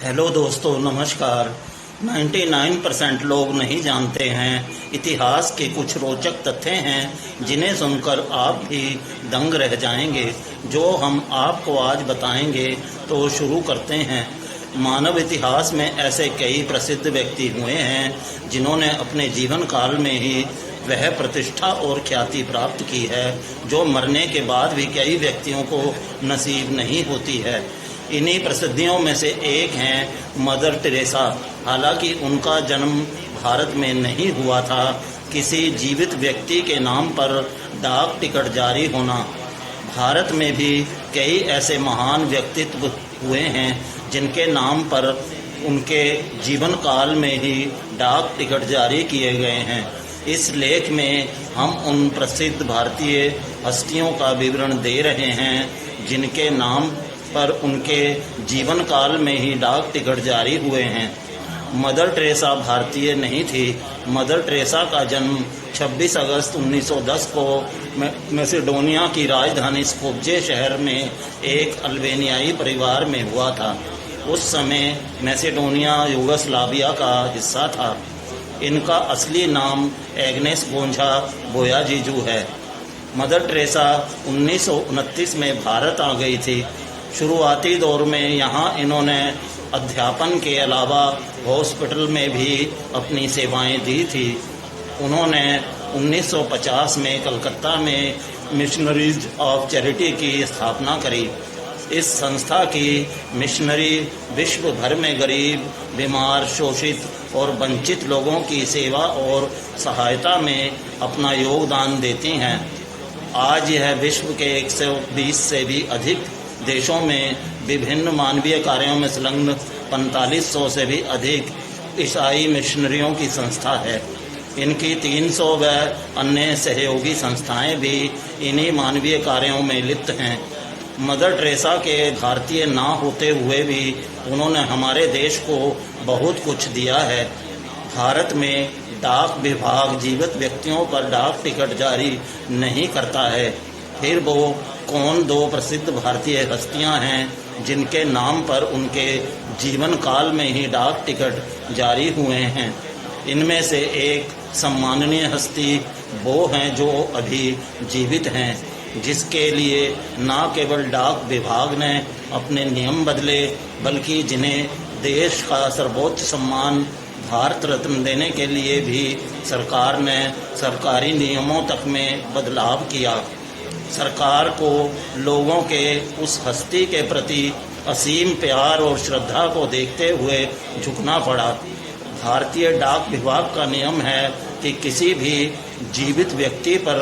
Hello दोस्तों, नमस्कार। 99% लोग नहीं जानते हैं इतिहास के कुछ रोचक तथ्य हैं जिन्हें सुनकर आप भी दंग रह जाएंगे, जो हम आपको आज बताएंगे। तो शुरू करते हैं। मानव इतिहास में ऐसे कई प्रसिद्ध व्यक्ति हुए हैं जिन्होंने अपने जीवन काल में ही वह प्रतिष्ठा और ख्याति प्राप्त की है जो मरने के बाद भी कई व्यक्तियों को नसीब नहीं होती है। इन्हीं प्रसिद्धियों में से एक हैं मदर टेरेसा। हालांकि उनका जन्म भारत में नहीं हुआ था। किसी जीवित व्यक्ति के नाम पर डाक टिकट जारी होना। भारत में भी कई ऐसे महान व्यक्तित्व हुए हैं जिनके नाम पर उनके जीवन काल में ही डाक टिकट जारी किए गए हैं। इस लेख में हम उन प्रसिद्ध भारतीय हस्तियों का विवरण दे रहे हैं जिनके नाम पर उनके जीवन काल में ही डाक टिकट जारी हुए हैं। मदर टेरेसा भारतीय नहीं थी। मदर टेरेसा का जन्म 26 अगस्त 1910 को मैसेडोनिया की राजधानी स्कोप्जे शहर में एक अल्बेनियाई परिवार में हुआ था। उस समय मैसेडोनिया यूगोस्लाविया का हिस्सा था। इनका असली नाम एग्नेस गोंझा बोयाजीजू है। मदर टेरेसा 1929 में भारत आ गई थी। शुरुआती दौर में यहाँ इन्होंने अध्यापन के अलावा हॉस्पिटल में भी अपनी सेवाएं दी थी। उन्होंने 1950 में कलकत्ता में मिशनरीज ऑफ चैरिटी की स्थापना करी। इस संस्था की मिशनरी विश्व भर में गरीब, बीमार, शोषित और वंचित लोगों की सेवा और सहायता में अपना योगदान देती हैं। आज यह विश्व के 120 से भी अधिक देशों में विभिन्न मानवीय कार्यों में संलग्न 4500 से भी अधिक ईसाई मिशनरियों की संस्था है। इनकी 300 व अन्य सहयोगी संस्थाएं भी इन्हीं मानवीय कार्यों में लिप्त हैं। मदर टेरेसा के भारतीय ना होते हुए भी उन्होंने हमारे देश को बहुत कुछ दिया है। भारत में डाक विभाग जीवित व्यक्तियों पर डाक टिकट जारी नहीं करता है। फिर वो कौन दो प्रसिद्ध भारतीय हस्तियां हैं जिनके नाम पर उनके जीवन काल में ही डाक टिकट जारी हुए हैं? इनमें से एक सम्माननीय हस्ती वो हैं जो अभी जीवित हैं, जिसके लिए न केवल डाक विभाग ने अपने नियम बदले, बल्कि जिन्हें देश का सर्वोच्च सम्मान भारत रत्न देने के लिए भी सरकार ने सरकारी नियमों तक में बदलाव किया। सरकार को लोगों के उस हस्ती के प्रति असीम प्यार और श्रद्धा को देखते हुए झुकना पड़ा। भारतीय डाक विभाग का नियम है कि किसी भी जीवित व्यक्ति पर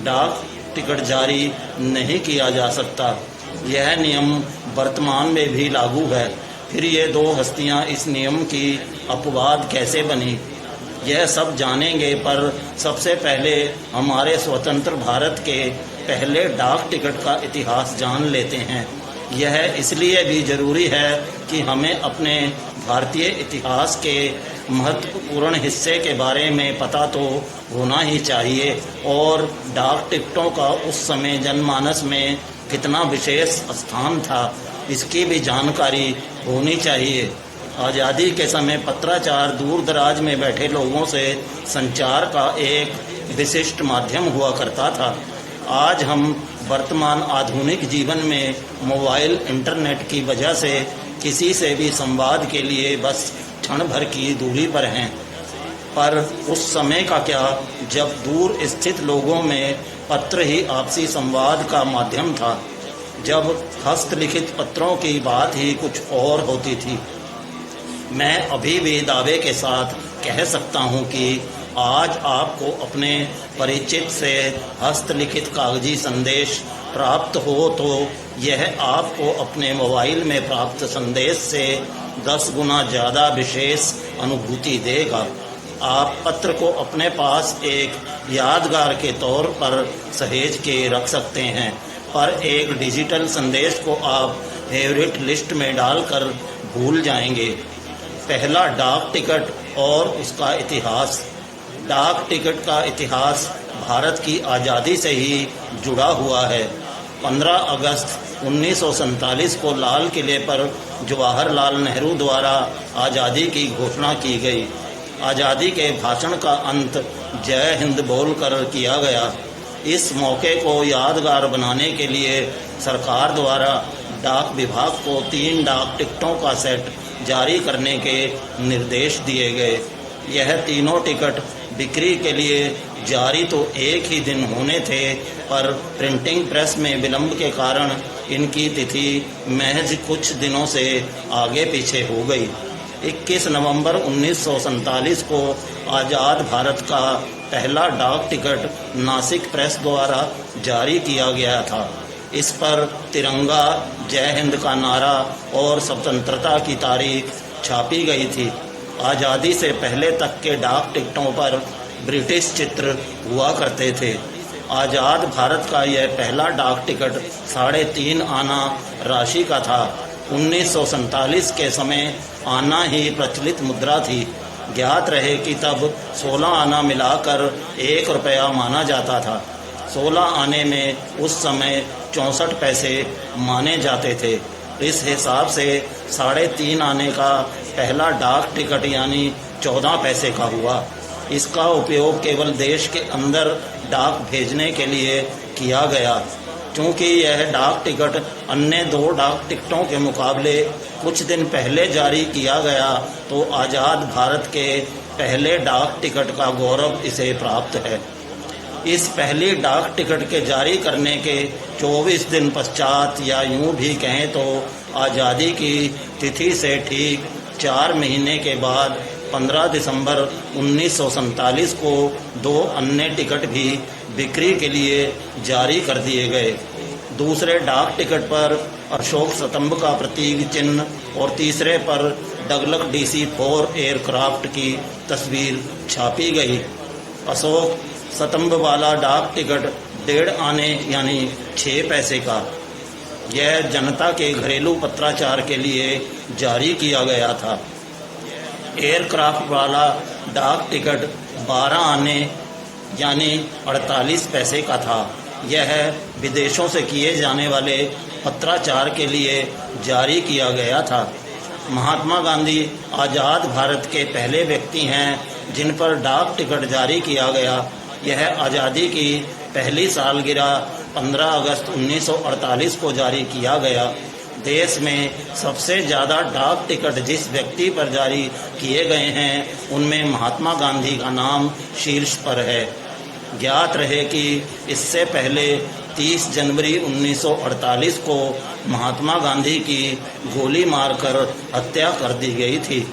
डाक टिकट जारी नहीं किया जा सकता। यह नियम वर्तमान में भी लागू है। फिर ये दो हस्तियां इस नियम की अपवाद कैसे बनी, यह सब जानेंगे। पर सबसे पहले हमारे स्वतंत्र भारत के पहले डाक टिकट का इतिहास जान लेते हैं। यह इसलिए भी जरूरी है कि हमें अपने भारतीय इतिहास के महत्वपूर्ण हिस्से के बारे में पता तो होना ही चाहिए, और डाक टिकटों का उस समय जनमानस में कितना विशेष स्थान था, इसकी भी जानकारी होनी चाहिए। आज़ादी के समय पत्राचार दूर दराज में बैठे लोगों से संचार का एक विशिष्ट माध्यम हुआ करता था। आज हम वर्तमान आधुनिक जीवन में मोबाइल इंटरनेट की वजह से किसी से भी संवाद के लिए बस क्षण भर की दूरी पर हैं। पर उस समय का क्या, जब दूर स्थित लोगों में पत्र ही आपसी संवाद का माध्यम था, जब हस्तलिखित पत्रों की बात ही कुछ और होती थी। मैं अभी भी दावे के साथ कह सकता हूं कि आज आपको अपने परिचित से हस्तलिखित कागजी संदेश प्राप्त हो तो यह आपको अपने मोबाइल में प्राप्त संदेश से 10 गुना ज़्यादा विशेष अनुभूति देगा। आप पत्र को अपने पास एक यादगार के तौर पर सहेज के रख सकते हैं, पर एक डिजिटल संदेश को आप फेवरेट लिस्ट में डालकर भूल जाएंगे। पहला, डाक टिकट और उसका इतिहास। डाक टिकट का इतिहास भारत की आज़ादी से ही जुड़ा हुआ है। 15 अगस्त 1947 को लाल किले पर जवाहरलाल नेहरू द्वारा आज़ादी की घोषणा की गई। आज़ादी के भाषण का अंत जय हिंद बोलकर किया गया। इस मौके को यादगार बनाने के लिए सरकार द्वारा डाक विभाग को 3 डाक टिकटों का सेट जारी करने के निर्देश दिए गए। यह तीनों टिकट बिक्री के लिए जारी तो एक ही दिन होने थे, पर प्रिंटिंग प्रेस में विलंब के कारण इनकी तिथि महज कुछ दिनों से आगे पीछे हो गई। 21 नवंबर 1947 को आज़ाद भारत का पहला डाक टिकट नासिक प्रेस द्वारा जारी किया गया था। इस पर तिरंगा, जय हिंद का नारा और स्वतंत्रता की तारीख छापी गई थी। आज़ादी से पहले तक के डाक टिकटों पर ब्रिटिश चित्र हुआ करते थे। आज़ाद भारत का यह पहला डाक टिकट 3.5 आना राशि का था। 1947 के समय आना ही प्रचलित मुद्रा थी। ज्ञात रहे कि तब 16 आना मिलाकर 1 रुपया माना जाता था। 16 आने में उस समय 64 पैसे माने जाते थे। इस हिसाब से 3.5 आने का पहला डाक टिकट यानी 14 पैसे का हुआ। इसका उपयोग केवल देश के अंदर डाक भेजने के लिए किया गया। चूँकि यह डाक टिकट अन्य 2 डाक टिकटों के मुकाबले कुछ दिन पहले जारी किया गया, तो आज़ाद भारत के पहले डाक टिकट का गौरव इसे प्राप्त है। इस पहली डाक टिकट के जारी करने के 24 दिन पश्चात, या यूं भी कहें तो आज़ादी की तिथि से ठीक 4 महीने के बाद 15 दिसंबर 1947 को 2 अन्य टिकट भी बिक्री के लिए जारी कर दिए गए। दूसरे डाक टिकट पर अशोक स्तंभ का प्रतीक चिन्ह और तीसरे पर डगलस DC-4 एयरक्राफ्ट की तस्वीर छापी गई। अशोक स्तंभ वाला डाक टिकट 1.5 आने यानी 6 पैसे का, यह जनता के घरेलू पत्राचार के लिए जारी किया गया था। एयरक्राफ्ट वाला डाक टिकट 12 आने यानी 48 पैसे का था। यह विदेशों से किए जाने वाले पत्राचार के लिए जारी किया गया था। महात्मा गांधी आज़ाद भारत के पहले व्यक्ति हैं जिन पर डाक टिकट जारी किया गया। यह आज़ादी की पहली सालगिरह 15 अगस्त 1948 को जारी किया गया। देश में सबसे ज़्यादा डाक टिकट जिस व्यक्ति पर जारी किए गए हैं, उनमें महात्मा गांधी का नाम शीर्ष पर है। ज्ञात रहे कि इससे पहले 30 जनवरी 1948 को महात्मा गांधी की गोली मारकर हत्या कर दी गई थी।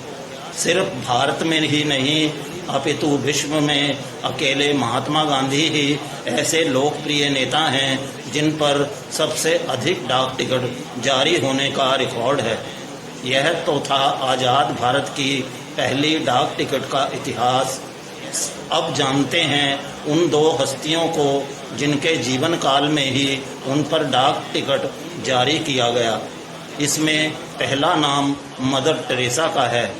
सिर्फ भारत में ही नहीं, अपितु विश्व में अकेले महात्मा गांधी ही ऐसे लोकप्रिय नेता हैं जिन पर सबसे अधिक डाक टिकट जारी होने का रिकॉर्ड है। यह तो था आज़ाद भारत की पहली डाक टिकट का इतिहास। अब जानते हैं उन 2 हस्तियों को जिनके जीवन काल में ही उन पर डाक टिकट जारी किया गया। इसमें पहला नाम मदर टेरेसा का है।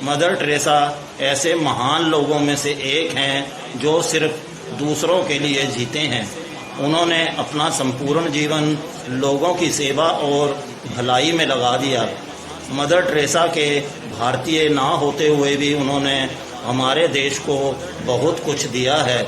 मदर टेरेसा ऐसे महान लोगों में से एक हैं जो सिर्फ दूसरों के लिए जीते हैं। उन्होंने अपना संपूर्ण जीवन लोगों की सेवा और भलाई में लगा दिया। मदर टेरेसा के भारतीय ना होते हुए भी उन्होंने हमारे देश को बहुत कुछ दिया है।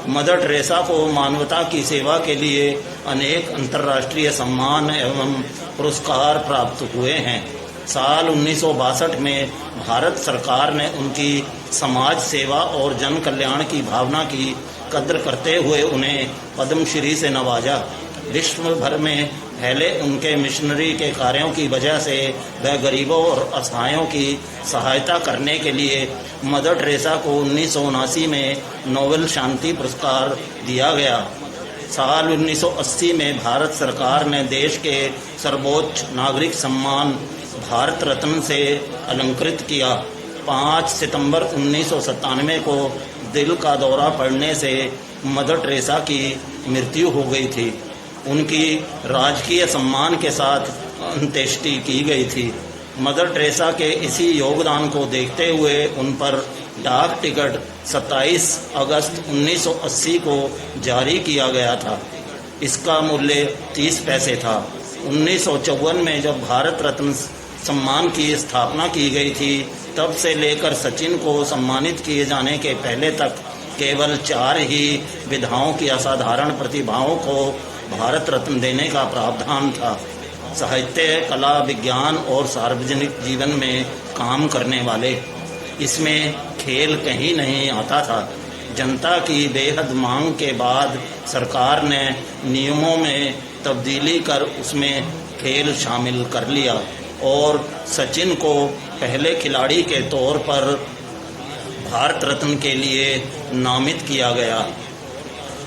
मदर टेरेसा को मानवता की सेवा के लिए अनेक अंतर्राष्ट्रीय सम्मान एवं पुरस्कार प्राप्त हुए हैं। साल 1962 में भारत सरकार ने उनकी समाज सेवा और जन कल्याण की भावना की कद्र करते हुए उन्हें पद्मश्री से नवाजा। विश्व भर में फैले उनके मिशनरी के कार्यों की वजह से वह गरीबों और असहायों की सहायता करने के लिए मदर टेरेसा को 1979 में नोबेल शांति पुरस्कार दिया गया। साल 1980 में भारत सरकार ने देश के सर्वोच्च नागरिक सम्मान भारत रत्न से अलंकृत किया। 5 सितंबर 1997 को दिल का दौरा पड़ने से मदर टेरेसा की मृत्यु हो गई थी। उनकी राजकीय सम्मान के साथ अंत्येष्टि की गई थी। मदर टेरेसा के इसी योगदान को देखते हुए उन पर डाक टिकट 27 अगस्त 1980 को जारी किया गया था। इसका मूल्य 30 पैसे था। 1954 में जब भारत रत्न सम्मान की स्थापना की गई थी, तब से लेकर सचिन को सम्मानित किए जाने के पहले तक केवल 4 ही विधाओं की असाधारण प्रतिभाओं को भारत रत्न देने का प्रावधान था। साहित्य, कला, विज्ञान और सार्वजनिक जीवन में काम करने वाले। इसमें खेल कहीं नहीं आता था। जनता की बेहद मांग के बाद सरकार ने नियमों में तब्दीली कर उसमें खेल शामिल कर लिया और सचिन को पहले खिलाड़ी के तौर पर भारत रत्न के लिए नामित किया गया।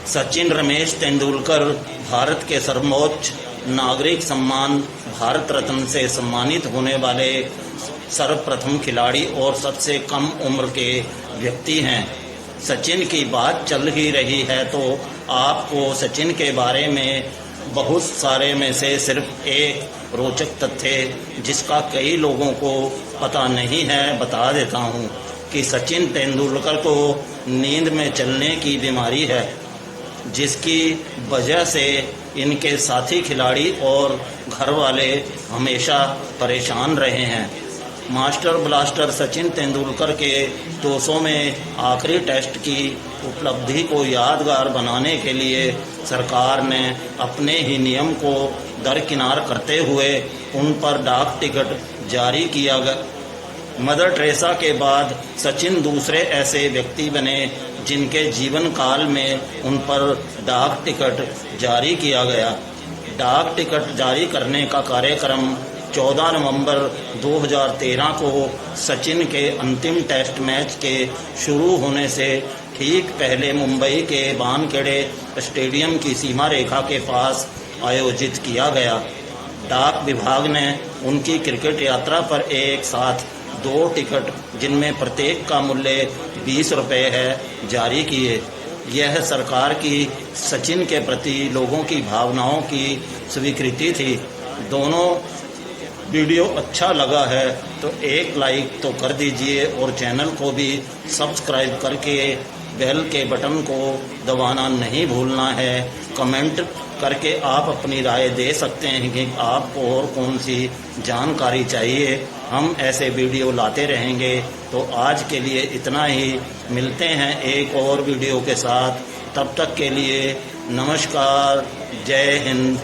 सचिन रमेश तेंदुलकर भारत के सर्वोच्च नागरिक सम्मान भारत रत्न से सम्मानित होने वाले सर्वप्रथम खिलाड़ी और सबसे कम उम्र के व्यक्ति हैं। सचिन की बात चल ही रही है तो आपको सचिन के बारे में बहुत सारे में से सिर्फ एक रोचक तथ्य जिसका कई लोगों को पता नहीं है बता देता हूँ कि सचिन तेंदुलकर को नींद में चलने की बीमारी है, जिसकी वजह से इनके साथी खिलाड़ी और घर वाले हमेशा परेशान रहे हैं। मास्टर ब्लास्टर सचिन तेंदुलकर के 200वें आखिरी टेस्ट की उपलब्धि को यादगार बनाने के लिए सरकार ने अपने ही नियम को दरकिनार करते हुए उन पर डाक टिकट जारी किया गया। मदर टेरेसा के बाद सचिन दूसरे ऐसे व्यक्ति बने जिनके जीवन काल में उन पर डाक टिकट जारी किया गया। डाक टिकट जारी करने का कार्यक्रम 14 नवंबर 2013 को सचिन के अंतिम टेस्ट मैच के शुरू होने से ठीक पहले मुंबई के वानखेड़े स्टेडियम की सीमा रेखा के पास आयोजित किया गया। डाक विभाग ने उनकी क्रिकेट यात्रा पर एक साथ 2 टिकट, जिनमें प्रत्येक का मूल्य 20 रुपये है, जारी किए। यह सरकार की सचिन के प्रति लोगों की भावनाओं की स्वीकृति थी। दोनों वीडियो अच्छा लगा है तो एक लाइक तो कर दीजिए और चैनल को भी सब्सक्राइब करके बेल के बटन को दबाना नहीं भूलना है। कमेंट करके आप अपनी राय दे सकते हैं कि आपको और कौन सी जानकारी चाहिए। हम ऐसे वीडियो लाते रहेंगे। तो आज के लिए इतना ही, मिलते हैं एक और वीडियो के साथ। तब तक के लिए नमस्कार, जय हिंद।